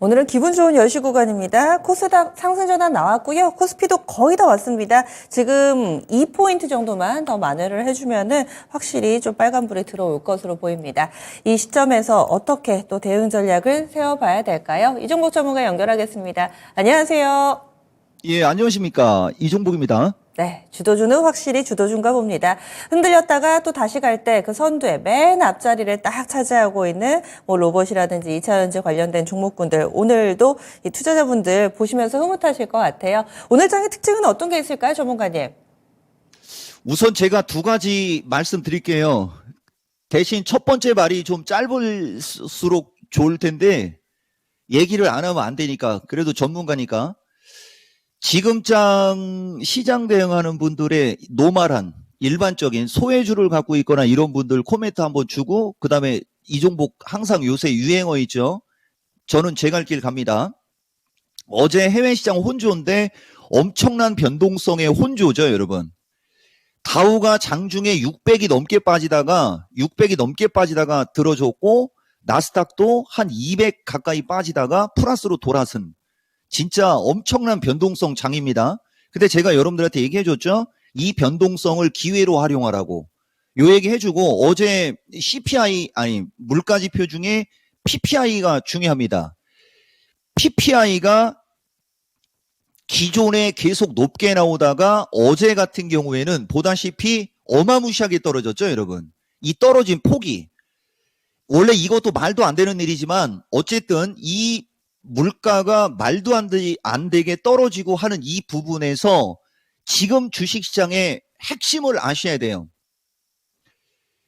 오늘은 기분 좋은 10시 구간입니다. 코스닥 상승 전환 나왔고요. 코스피도 거의 다 왔습니다. 지금 2포인트 정도만 더 만회를 해주면은 확실히 좀 빨간불이 들어올 것으로 보입니다. 이 시점에서 어떻게 또 대응 전략을 세워봐야 될까요? 이종복 전문가 연결하겠습니다. 안녕하세요. 예, 안녕하십니까. 이종복입니다. 네, 주도주는 확실히 주도주인가 봅니다. 흔들렸다가 또 다시 갈 때 그 선두의 맨 앞자리를 딱 차지하고 있는 뭐 로봇이라든지 2차전지 관련된 종목군들, 오늘도 이 투자자분들 보시면서 흐뭇하실 것 같아요. 오늘 장의 특징은 어떤 게 있을까요, 전문가님? 우선 제가 두 가지 말씀드릴게요. 대신 첫 번째 말이 좀 짧을수록 좋을 텐데 얘기를 안 하면 안 되니까, 그래도 전문가니까. 지금장 시장 대응하는 분들의 노말한 일반적인 소외주를 갖고 있거나 이런 분들 코멘트 한번 주고, 그 다음에 이종복 항상 요새 유행어 있죠. 저는 제 갈 길 갑니다. 어제 해외 시장 혼조인데 엄청난 변동성의 혼조죠, 여러분. 다우가 장중에 600이 넘게 빠지다가 들어줬고, 나스닥도 한 200 가까이 빠지다가 플러스로 돌아선 진짜 엄청난 변동성 장입니다. 근데 제가 여러분들한테 얘기해줬죠. 이 변동성을 기회로 활용하라고. 요 얘기 해주고, 어제 CPI, 물가지표 중에 PPI가 중요합니다. PPI가 기존에 계속 높게 나오다가 어제 같은 경우에는 보다시피 어마무시하게 떨어졌죠, 여러분. 이 떨어진 폭이. 원래 이것도 말도 안 되는 일이지만 어쨌든 이 물가가 말도 안 되게 떨어지고 하는 이 부분에서 지금 주식시장의 핵심을 아셔야 돼요.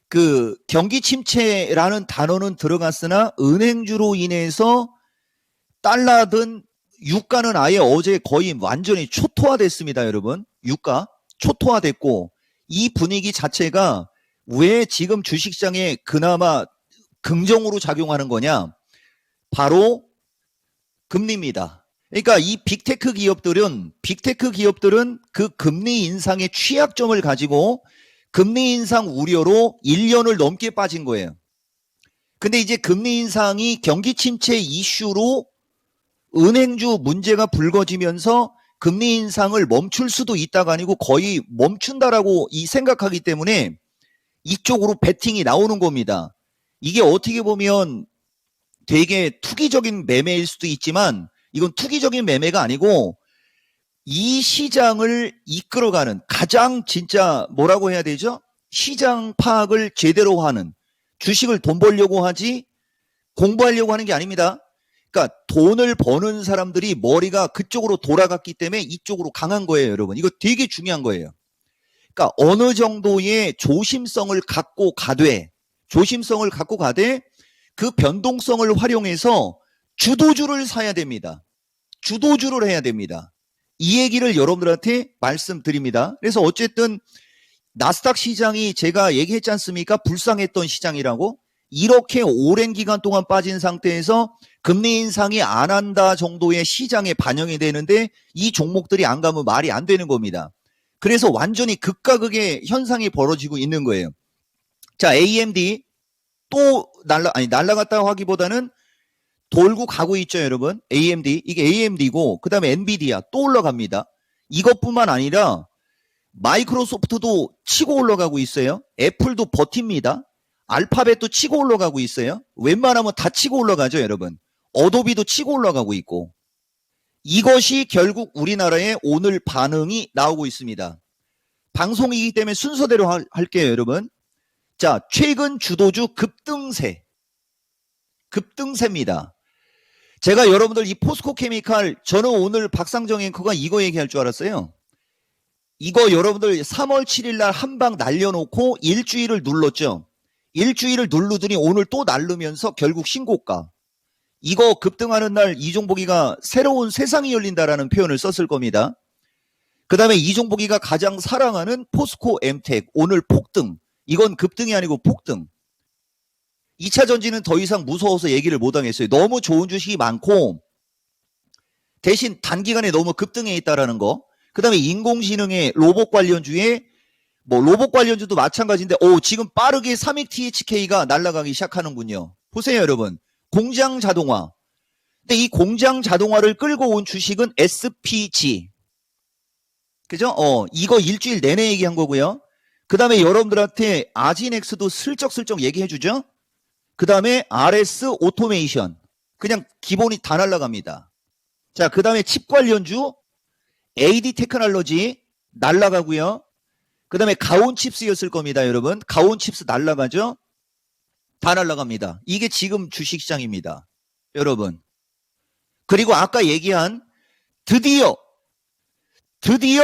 그 경기 침체라는 단어는 들어갔으나 은행주로 인해서 달라든 유가는 아예 어제 거의 완전히 초토화됐습니다, 여러분. 유가 초토화됐고, 이 분위기 자체가 왜 지금 주식시장에 그나마 긍정으로 작용하는 거냐? 바로 금리입니다. 그러니까 이 빅테크 기업들은 그 금리 인상의 취약점을 가지고 금리 인상 우려로 1년을 넘게 빠진 거예요. 근데 이제 금리 인상이 경기 침체 이슈로 은행주 문제가 불거지면서 금리 인상을 멈출 수도 있다가 아니고 거의 멈춘다라고 생각하기 때문에 이쪽으로 베팅이 나오는 겁니다. 이게 어떻게 보면 되게 투기적인 매매일 수도 있지만 이건 투기적인 매매가 아니고 이 시장을 이끌어가는 가장 진짜 뭐라고 해야 되죠? 시장 파악을 제대로 하는, 주식을 돈 벌려고 하지 공부하려고 하는 게 아닙니다. 그러니까 돈을 버는 사람들이 머리가 그쪽으로 돌아갔기 때문에 이쪽으로 강한 거예요, 여러분. 이거 되게 중요한 거예요. 그러니까 어느 정도의 조심성을 갖고 가되 그 변동성을 활용해서 주도주를 사야 됩니다. 주도주를 해야 됩니다. 이 얘기를 여러분들한테 말씀드립니다. 그래서 어쨌든 나스닥 시장이 제가 얘기했지 않습니까? 불쌍했던 시장이라고. 이렇게 오랜 기간 동안 빠진 상태에서 금리 인상이 안 한다 정도의 시장에 반영이 되는데 이 종목들이 안 가면 말이 안 되는 겁니다. 그래서 완전히 극과 극의 현상이 벌어지고 있는 거예요. 자, AMD 또 날라갔다고 하기보다는 돌고 가고 있죠, 여러분. AMD, 이게 AMD고 그 다음에 엔비디아 또 올라갑니다. 이것뿐만 아니라 마이크로소프트도 치고 올라가고 있어요. 애플도 버팁니다. 알파벳도 치고 올라가고 있어요. 웬만하면 다 치고 올라가죠, 여러분. 어도비도 치고 올라가고 있고. 이것이 결국 우리나라의 오늘 반응이 나오고 있습니다. 방송이기 때문에 순서대로 할게요, 여러분. 자, 최근 주도주 급등세입니다. 제가 여러분들 이 포스코 케미칼, 저는 오늘 박상정 앵커가 이거 얘기할 줄 알았어요. 이거 여러분들 3월 7일 날 한 방 날려놓고 일주일을 눌렀죠. 일주일을 누르더니 오늘 또 날르면서 결국 신고가. 이거 급등하는 날 이종복이가 새로운 세상이 열린다라는 표현을 썼을 겁니다. 그 다음에 이종복이가 가장 사랑하는 포스코 엠텍 오늘 폭등. 이건 급등이 아니고 폭등. 2차 전지는 더 이상 무서워서 얘기를 못 하겠어요. 너무 좋은 주식이 많고 대신 단기간에 너무 급등해 있다라는 거. 그 다음에 인공지능의 로봇 관련주에 로봇 관련주도 마찬가지인데 지금 빠르게 삼익 THK가 날아가기 시작하는군요. 보세요, 여러분. 공장 자동화. 이 공장 자동화를 끌고 온 주식은 SPG. 그죠? 이거 일주일 내내 얘기한 거고요. 그 다음에 여러분들한테 아지넥스도 슬쩍슬쩍 얘기해 주죠. 그 다음에 RS 오토메이션. 그냥 기본이 다 날라갑니다. 자, 그 다음에 칩 관련주 AD 테크놀로지 날라가고요. 그 다음에 가온칩스였을 겁니다, 여러분. 가온칩스 날라가죠? 다 날라갑니다. 이게 지금 주식시장입니다, 여러분. 그리고 아까 얘기한 드디어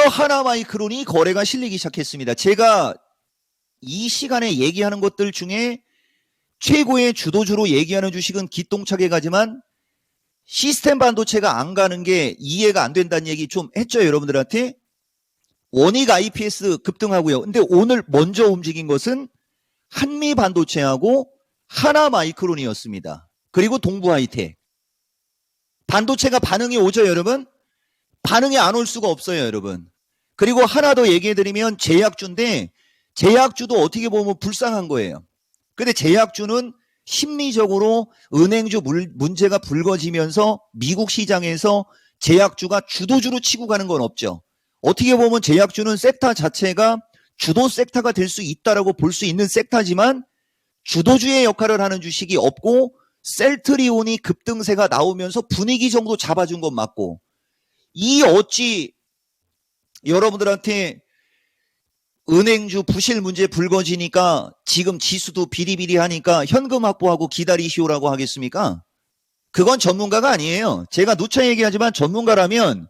하나마이크론이 거래가 실리기 시작했습니다. 제가 이 시간에 얘기하는 것들 중에 최고의 주도주로 얘기하는 주식은 기똥차게 가지만 시스템 반도체가 안 가는 게 이해가 안 된다는 얘기 좀 했죠, 여러분들한테. 원익 IPS 급등하고요. 근데 오늘 먼저 움직인 것은 한미 반도체하고 하나마이크론이었습니다. 그리고 동부 하이텍. 반도체가 반응이 오죠, 여러분? 반응이 안 올 수가 없어요, 여러분. 그리고 하나 더 얘기해드리면 제약주인데 제약주도 어떻게 보면 불쌍한 거예요. 근데 제약주는 심리적으로 은행주 문제가 불거지면서 미국 시장에서 제약주가 주도주로 치고 가는 건 없죠. 어떻게 보면 제약주는 섹터 자체가 주도 섹터가 될 수 있다라고 볼 수 있는 섹터지만 주도주의 역할을 하는 주식이 없고 셀트리온이 급등세가 나오면서 분위기 정도 잡아준 건 맞고 이 어찌 여러분들한테 은행주 부실 문제 불거지니까 지금 지수도 비리비리하니까 현금 확보하고 기다리시오라고 하겠습니까? 그건 전문가가 아니에요. 제가 누차 얘기하지만 전문가라면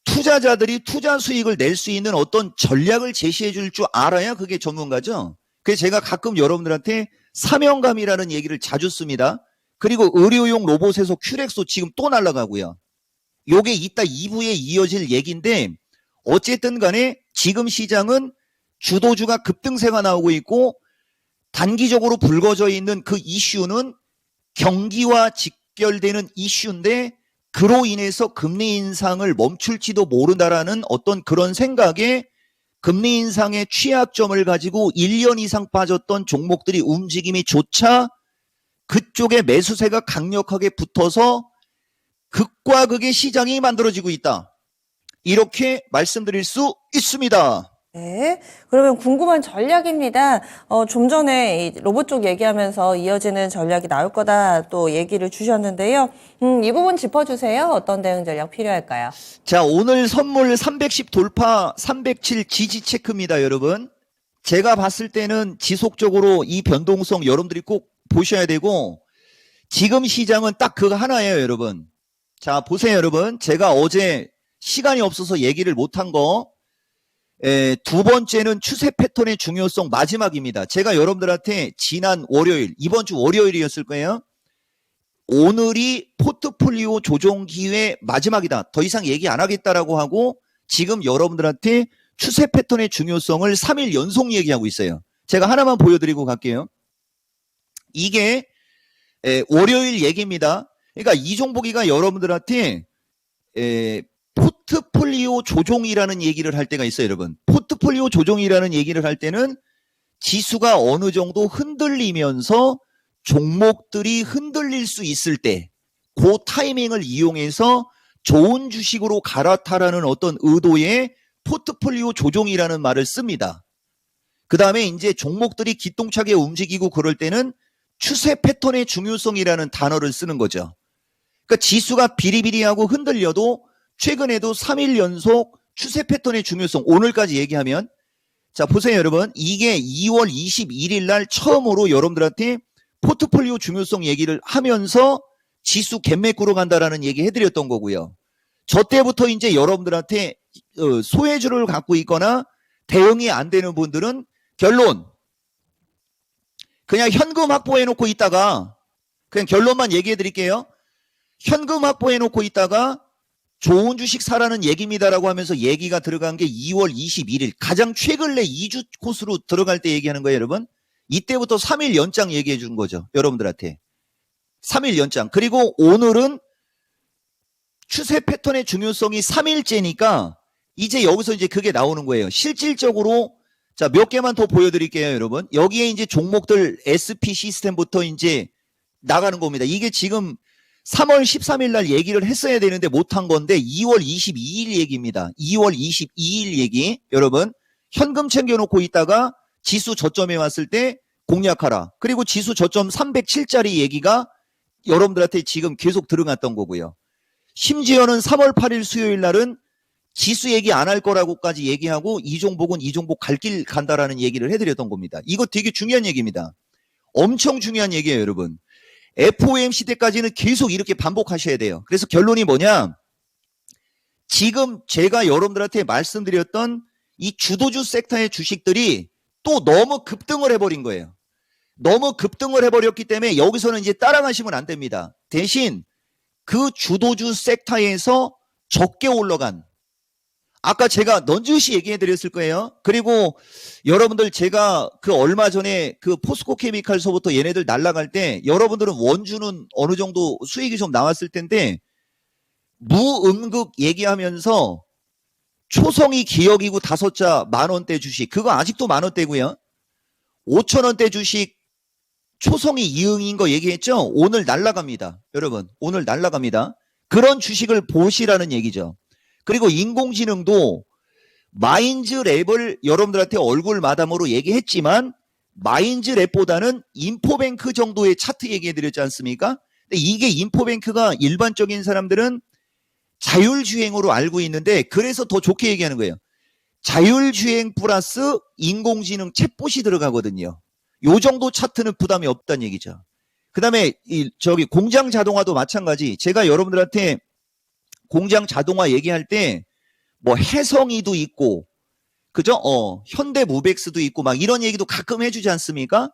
투자자들이 투자 수익을 낼 수 있는 어떤 전략을 제시해 줄 줄 알아야 그게 전문가죠. 그래서 제가 가끔 여러분들한테 사명감이라는 얘기를 자주 씁니다. 그리고 의료용 로봇에서 큐렉소 지금 또 날아가고요. 요게 이따 2부에 이어질 얘기인데 어쨌든 간에 지금 시장은 주도주가 급등세가 나오고 있고 단기적으로 불거져 있는 그 이슈는 경기와 직결되는 이슈인데 그로 인해서 금리 인상을 멈출지도 모른다라는 어떤 그런 생각에 금리 인상의 취약점을 가지고 1년 이상 빠졌던 종목들이 움직임이 좋자 그쪽에 매수세가 강력하게 붙어서 극과 극의 시장이 만들어지고 있다. 이렇게 말씀드릴 수 있습니다. 네. 그러면 궁금한 전략입니다. 좀 전에 이 로봇 쪽 얘기하면서 이어지는 전략이 나올 거다 또 얘기를 주셨는데요. 이 부분 짚어주세요. 어떤 대응 전략 필요할까요? 자, 오늘 선물 310 돌파 307 지지 체크입니다, 여러분. 제가 봤을 때는 지속적으로 이 변동성 여러분들이 꼭 보셔야 되고 지금 시장은 딱 그거 하나예요, 여러분. 자, 보세요, 여러분. 제가 어제 시간이 없어서 얘기를 못한 거 두 번째는 추세 패턴의 중요성 마지막입니다. 제가 여러분들한테 지난 월요일, 이번 주 월요일이었을 거예요. 오늘이 포트폴리오 조정 기회 마지막이다. 더 이상 얘기 안 하겠다라고 하고 지금 여러분들한테 추세 패턴의 중요성을 3일 연속 얘기하고 있어요. 제가 하나만 보여드리고 갈게요. 이게 월요일 얘기입니다. 그러니까 이종복이가 여러분들한테 포트폴리오 조종이라는 얘기를 할 때가 있어요, 여러분. 포트폴리오 조종이라는 얘기를 할 때는 지수가 어느 정도 흔들리면서 종목들이 흔들릴 수 있을 때 그 타이밍을 이용해서 좋은 주식으로 갈아타라는 어떤 의도의 포트폴리오 조종이라는 말을 씁니다. 그 다음에 이제 종목들이 기똥차게 움직이고 그럴 때는 추세 패턴의 중요성이라는 단어를 쓰는 거죠. 그러니까 지수가 비리비리하고 흔들려도 최근에도 3일 연속 추세 패턴의 중요성 오늘까지 얘기하면 자 보세요 여러분 이게 2월 21일 날 처음으로 여러분들한테 포트폴리오 중요성 얘기를 하면서 지수 갭매꾸로 간다라는 얘기 해드렸던 거고요. 저 때부터 이제 여러분들한테 소외주를 갖고 있거나 대응이 안 되는 분들은 결론 그냥 현금 확보해 놓고 있다가 그냥 결론만 얘기해 드릴게요. 현금 확보해 놓고 있다가 좋은 주식 사라는 얘기입니다라고 하면서 얘기가 들어간 게 2월 21일 가장 최근에 2주 코스로 들어갈 때 얘기하는 거예요, 여러분. 이때부터 3일 연장 얘기해 준 거죠, 여러분들한테. 3일 연장. 그리고 오늘은 추세 패턴의 중요성이 3일째니까 이제 여기서 이제 그게 나오는 거예요. 실질적으로 자, 몇 개만 더 보여드릴게요, 여러분. 여기에 이제 종목들 SP 시스템부터 이제 나가는 겁니다. 이게 지금 3월 13일 날 얘기를 했어야 되는데 못한 건데 2월 22일 얘기입니다. 2월 22일 얘기. 여러분, 현금 챙겨놓고 있다가 지수 저점에 왔을 때 공략하라. 그리고 지수 저점 307짜리 얘기가 여러분들한테 지금 계속 들어갔던 거고요. 심지어는 3월 8일 수요일 날은 지수 얘기 안 할 거라고까지 얘기하고 이 종목은 이 종목 갈 길 간다라는 얘기를 해드렸던 겁니다. 이거 되게 중요한 얘기입니다. 엄청 중요한 얘기예요, 여러분. FOMC 때까지는 계속 이렇게 반복하셔야 돼요. 그래서 결론이 뭐냐? 지금 제가 여러분들한테 말씀드렸던 이 주도주 섹터의 주식들이 또 너무 급등을 해버린 거예요. 너무 급등을 해버렸기 때문에 여기서는 이제 따라가시면 안 됩니다. 대신 그 주도주 섹터에서 적게 올라간, 아까 제가 넌지시 얘기해 드렸을 거예요. 그리고 여러분들 제가 그 얼마 전에 그 포스코 케미칼서부터 얘네들 날아갈 때 여러분들은 원주는 어느 정도 수익이 좀 나왔을 텐데 무음극 얘기하면서 초성이 기억이고 5자 만원대 주식, 그거 아직도 만원대고요. 5천원대 주식 초성이 이응인 거 얘기했죠? 오늘 날아갑니다. 여러분, 오늘 날아갑니다. 그런 주식을 보시라는 얘기죠. 그리고 인공지능도 마인즈랩을 여러분들한테 얼굴 마담으로 얘기했지만 마인즈랩보다는 인포뱅크 정도의 차트 얘기해드렸지 않습니까? 근데 이게 인포뱅크가 일반적인 사람들은 자율주행으로 알고 있는데 그래서 더 좋게 얘기하는 거예요. 자율주행 플러스 인공지능 챗봇이 들어가거든요. 요 정도 차트는 부담이 없다는 얘기죠. 그 다음에 저기 공장 자동화도 마찬가지. 제가 여러분들한테 공장 자동화 얘기할 때 뭐 해성이도 있고 그죠? 현대무벡스도 있고 막 이런 얘기도 가끔 해주지 않습니까?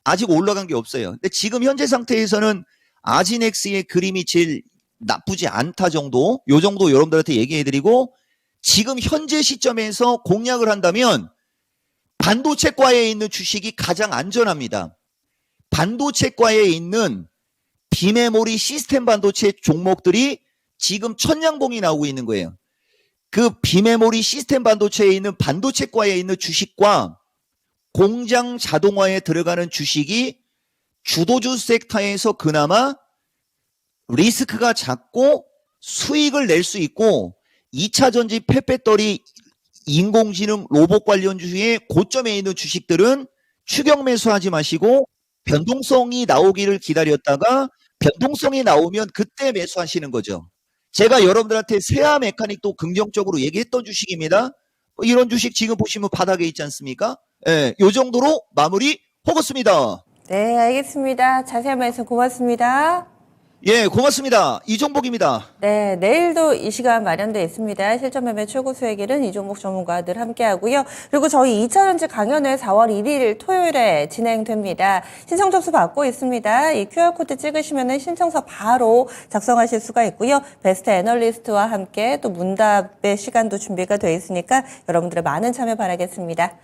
아직 올라간 게 없어요. 근데 지금 현재 상태에서는 아지넥스의 그림이 제일 나쁘지 않다 정도, 요 정도 여러분들한테 얘기해드리고 지금 현재 시점에서 공략을 한다면 반도체과에 있는 주식이 가장 안전합니다. 반도체과에 있는 비메모리 시스템 반도체 종목들이 지금 천냥봉이 나오고 있는 거예요. 그 비메모리 시스템 반도체에 있는 반도체과에 있는 주식과 공장 자동화에 들어가는 주식이 주도주 섹터에서 그나마 리스크가 작고 수익을 낼 수 있고 2차 전지 폐배터리 인공지능 로봇 관련 주식의 고점에 있는 주식들은 추격 매수하지 마시고 변동성이 나오기를 기다렸다가 변동성이 나오면 그때 매수하시는 거죠. 제가 여러분들한테 세아 메카닉도 긍정적으로 얘기했던 주식입니다. 이런 주식 지금 보시면 바닥에 있지 않습니까? 예, 요 정도로 마무리 하겠습니다. 네, 알겠습니다. 자세한 말씀 고맙습니다. 예, 고맙습니다. 이종복입니다. 네, 내일도 이 시간 마련되어 있습니다. 실전 매매 최고 수익일은 이종목 전문가들 함께 하고요. 그리고 저희 2차전지 강연회 4월 1일 토요일에 진행됩니다. 신청 접수 받고 있습니다. 이 QR코드 찍으시면 신청서 바로 작성하실 수가 있고요. 베스트 애널리스트와 함께 또 문답의 시간도 준비가 되어 있으니까 여러분들의 많은 참여 바라겠습니다.